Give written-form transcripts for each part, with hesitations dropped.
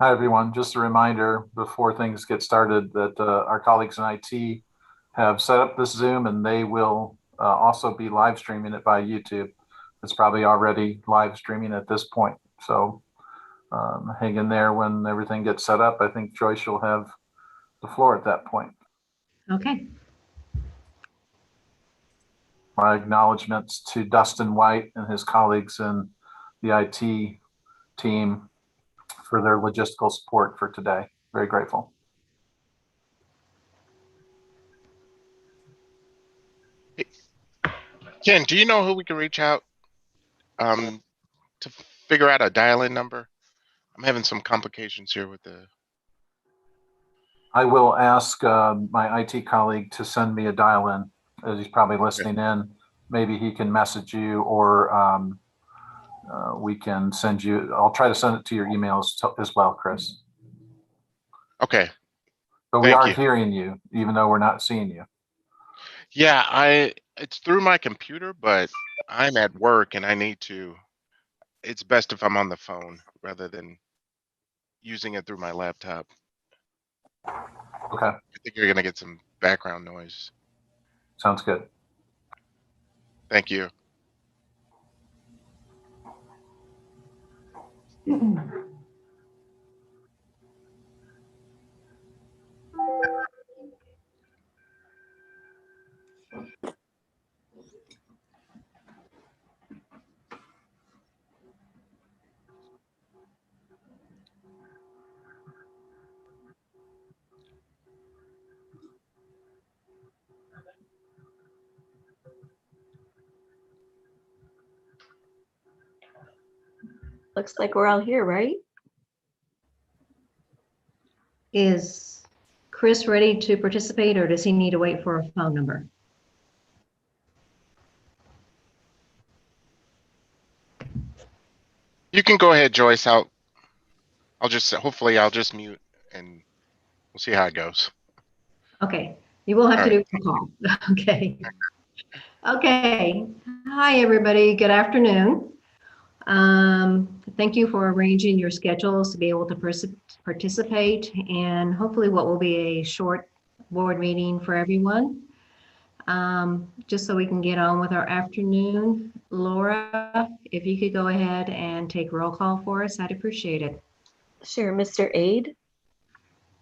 Hi, everyone. Just a reminder before things get started that our colleagues in IT have set up this Zoom, and they will also be live streaming it by YouTube. It's probably already live streaming at this point. So hang in there when everything gets set up. I think Joyce will have the floor at that point. Okay. My acknowledgements to Dustin White and his colleagues in the IT team for their logistical support for today. Very grateful. Ken, do you know who we can reach out to figure out a dial-in number? I'm having some complications here with the... I will ask my IT colleague to send me a dial-in, as he's probably listening in. Maybe he can message you, or we can send you. I'll try to send it to your emails as well, Chris. Okay. But we are hearing you, even though we're not seeing you. Yeah, it's through my computer, but I'm at work and I need to. It's best if I'm on the phone rather than using it through my laptop. Okay. I think you're gonna get some background noise. Sounds good. Thank you. Looks like we're all here, right? Is Chris ready to participate, or does he need to wait for a phone number? You can go ahead, Joyce. I'll just hopefully I'll just mute and we'll see how it goes. Okay, you will have to do a call. Okay. Okay. Hi, everybody. Good afternoon. Thank you for arranging your schedules to be able to participate, and hopefully what will be a short board meeting for everyone. Just so we can get on with our afternoon. Laura, if you could go ahead and take roll call for us, I'd appreciate it. Sure. Mr. Aide?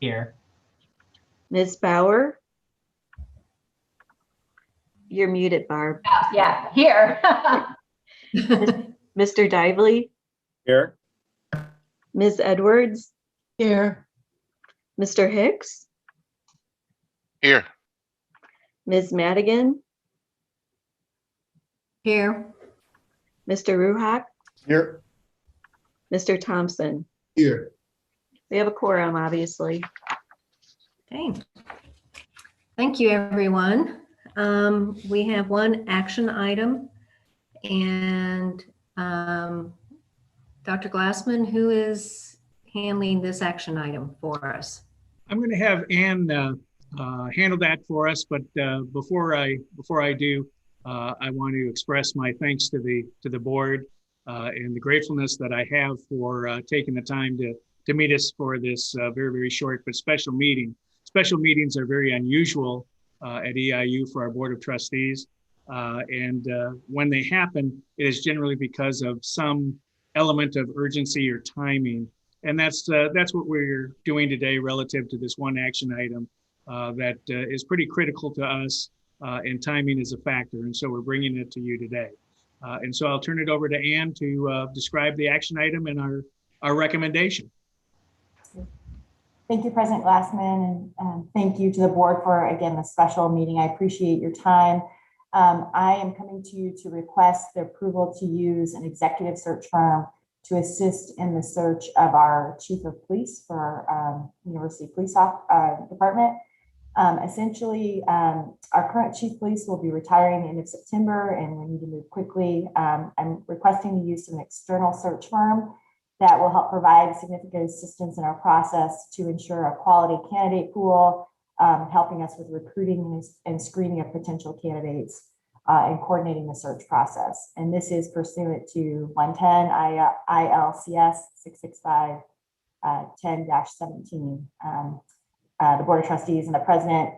Here. Ms. Bauer? You're muted, Barb. Yeah, here. Mr. Dively? Here. Ms. Edwards? Here. Mr. Hicks? Here. Ms. Madigan? Here. Mr. Ruhak? Here. Mr. Thompson? Here. We have a quorum, obviously. Okay. Thank you, everyone. We have one action item, and Dr. Glassman, who is handling this action item for us? I'm going to have Ann handle that for us, but before I do, I want to express my thanks to the board and the gratefulness that I have for taking the time to meet us for this very, very short but special meeting. Special meetings are very unusual at EIU for our Board of Trustees. And when they happen, it is generally because of some element of urgency or timing. And that's what we're doing today relative to this one action item that is pretty critical to us, and timing is a factor. And so we're bringing it to you today. And so I'll turn it over to Ann to describe the action item and our recommendation. Thank you, President Glassman, and thank you to the board for, again, the special meeting. I appreciate your time. I am coming to you to request the approval to use an executive search firm to assist in the search of our chief of police for our University Police Department. Essentially, our current chief of police will be retiring the end of September, and we need to move quickly. I'm requesting the use of an external search firm that will help provide significant assistance in our process to ensure a quality candidate pool, helping us with recruiting and screening of potential candidates. in coordinating the search process. And this is pursuant to 110 ILCS 665 10-17. The Board of Trustees and the President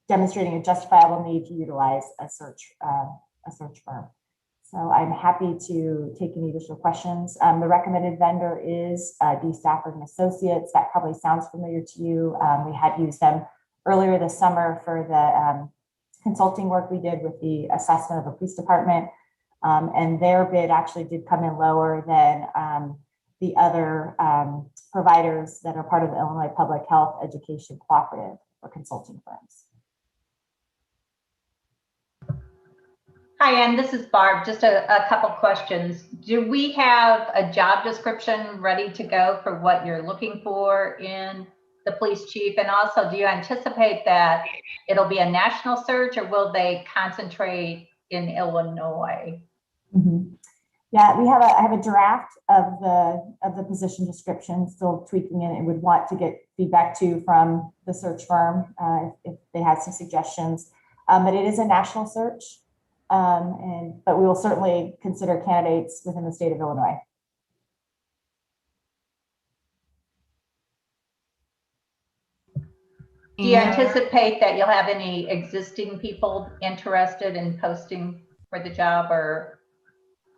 demonstrating a justifiable need to utilize a search firm. So I'm happy to take any additional questions. The recommended vendor is D. Stafford and Associates. That probably sounds familiar to you. We had used them earlier this summer for the consulting work we did with the assessment of the police department. And their bid actually did come in lower than the other providers that are part of the Illinois Public Health Education Cooperative or consulting firms. Hi, Ann, this is Barb. Just a couple questions. Do we have a job description ready to go for what you're looking for in the police chief? And also, do you anticipate that it'll be a national search, or will they concentrate in Illinois? Mm-hmm. Yeah, I have a draft of the position description, still tweaking it, and would want to get feedback too from the search firm if they had some suggestions. But it is a national search, but we will certainly consider candidates within the state of Illinois. Do you anticipate that you'll have any existing people interested in posting for the job or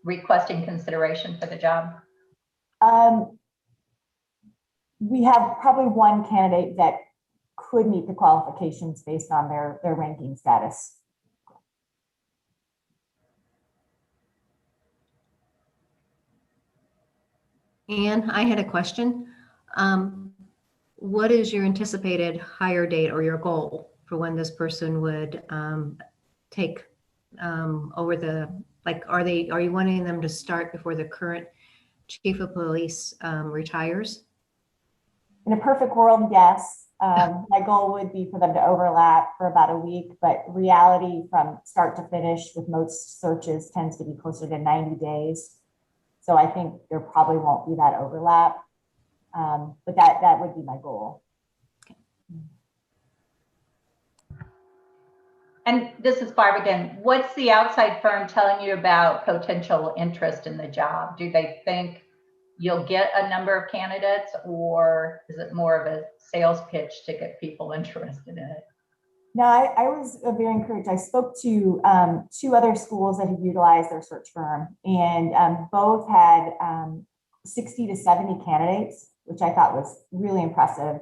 requesting consideration for the job? We have probably one candidate that could meet the qualifications based on their ranking status. Anne, I had a question. What is your anticipated hire date or your goal for when this person would take over the, like, are you wanting them to start before the current chief of police retires? In a perfect world, yes. My goal would be for them to overlap for about a week, but reality from start to finish with most searches tends to be closer to 90 days. So I think there probably won't be that overlap, but that would be my goal. Okay. And this is Barb again. What's the outside firm telling you about potential interest in the job? Do they think you'll get a number of candidates, or is it more of a sales pitch to get people interested in it? No, I was very encouraged. I spoke to 2 other schools that have utilized their search firm, and both had 60 to 70 candidates, which I thought was really impressive.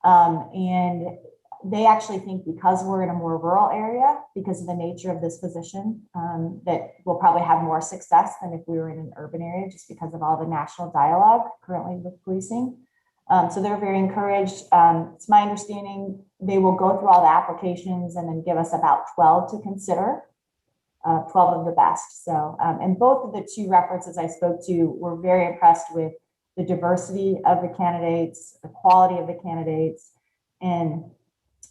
And they actually think because we're in a more rural area, because of the nature of this position, that we'll probably have more success than if we were in an urban area, just because of all the national dialogue currently with policing. So they're very encouraged. It's my understanding they will go through all the applications and then give us about 12 to consider, 12 of the best. So, and both of the 2 references I spoke to were very impressed with the diversity of the candidates, the quality of the candidates. And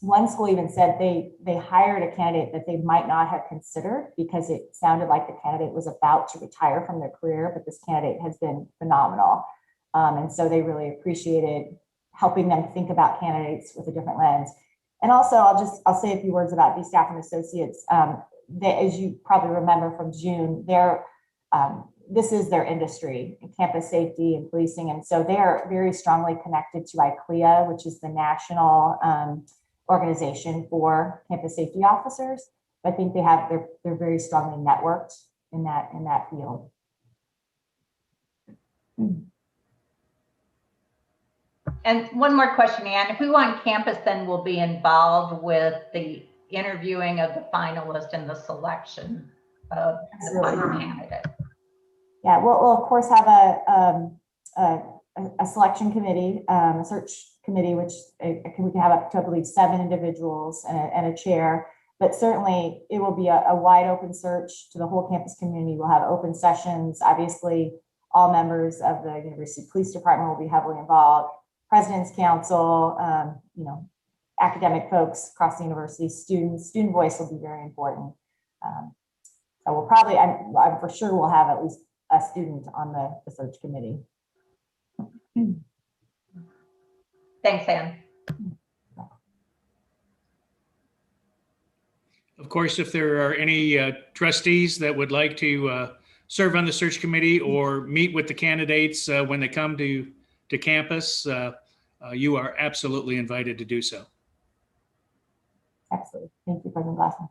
one school even said they hired a candidate that they might not have considered because it sounded like the candidate was about to retire from their career, but this candidate has been phenomenal. And so they really appreciated helping them think about candidates with a different lens. And also, I'll say a few words about D. Stafford and Associates. As you probably remember from June, this is their industry, campus safety and policing. And so they are very strongly connected to ICLEA, which is the national organization for campus safety officers. I think they're very strongly networked in that field. And one more question, Ann. Who on campus then will be involved with the interviewing of the finalist and the selection of the final candidate? Yeah, we'll of course have a selection committee, a search committee, which we can have up to, I believe, 7 individuals and a chair. But certainly it will be a wide open search to the whole campus community. We'll have open sessions. Obviously, all members of the University Police Department will be heavily involved. President's Council, academic folks across the university, student voice will be very important. So we'll probably, I'm for sure we'll have at least a student on the search committee. Thanks, Ann. Of course, if there are any trustees that would like to serve on the search committee or meet with the candidates when they come to campus, you are absolutely invited to do so. Absolutely. Thank you, President Glassman.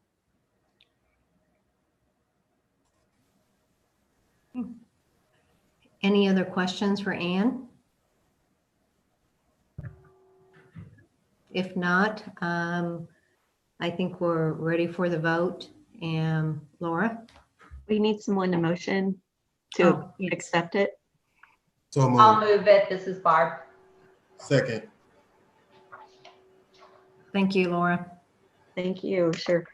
Any other questions for Ann? If not, I think we're ready for the vote. And Laura? We need someone to motion to Oh, yes. accept it. So I'll moved. move it. This is Barb. Second. Thank you, Laura. Thank you, sure.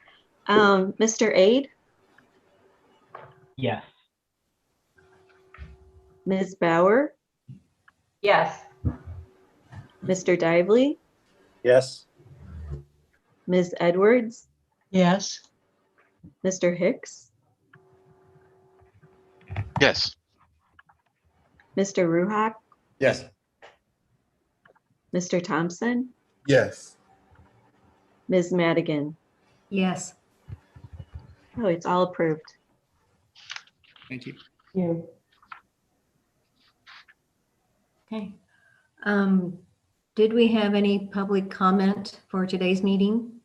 Mr. Ade, Yes. Ms. Bauer, Yes. Mr. Dively, Yes. Ms. Edwards, Yes. Mr. Hicks, Yes. Mr. Ruhak, Yes. Mr. Thompson, Yes. Ms. Madigan. Yes. Oh, it's all approved. Thank you. Thank you. Okay. Did we have any public comment for today's meeting?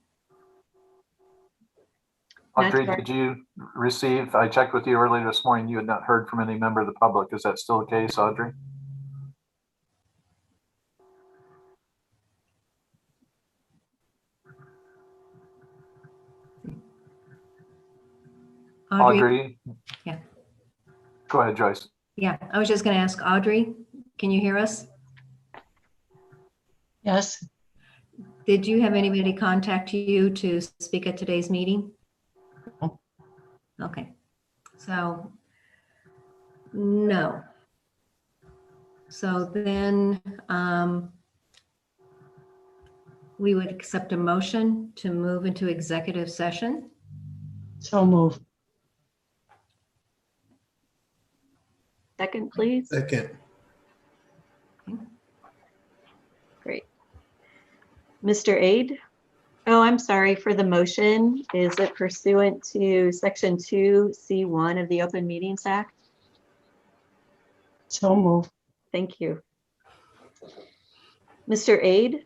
Audrey, Not did you receive, I checked with you earlier this morning, you had not heard from any member of the public. Is that still the case, Audrey? Audrey? Yeah. Go ahead, Joyce. Yeah, I was just going to ask Audrey, can you hear us? Yes. Did you have anybody contact you to speak at today's meeting? No. Okay, so no. So then we would accept a motion to move into executive session. So move. Second, please. Second. Great. Mr. Ade? Oh, I'm sorry for the motion. Is it pursuant to Section 2C1 of the Open Meetings Act? So move. Thank you. Mr. Ade?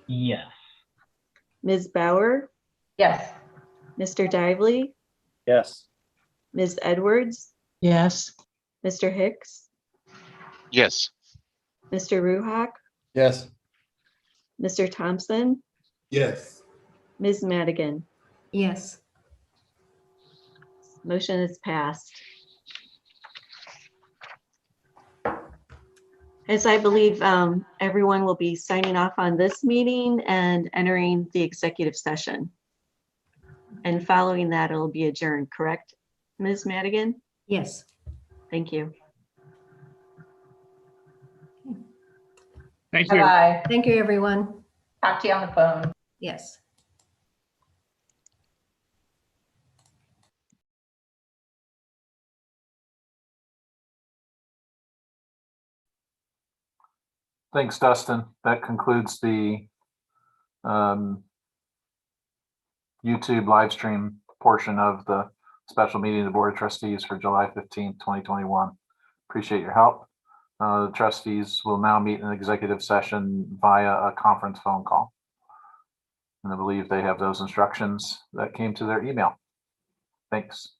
Yes. Ms. Bauer? Yes. Mr. Dively? Yes. Ms. Edwards? Yes. Mr. Hicks? Yes. Mr. Ruhak? Yes. Mr. Thompson? Yes. Ms. Madigan? Yes. Motion is passed. As I believe everyone will be signing off on this meeting and entering the executive session. And following that, it'll be adjourned, correct, Ms. Madigan? Yes. Thank you. Thank you. Bye-bye. Thank you, everyone. Talk to you on the phone. Yes. Thanks, Dustin. That concludes the YouTube live stream portion of the special meeting of the Board of Trustees for July 15th, 2021. Appreciate your help. The trustees will now meet in executive session via a conference phone call. And I believe they have those instructions that came to their email. Thanks.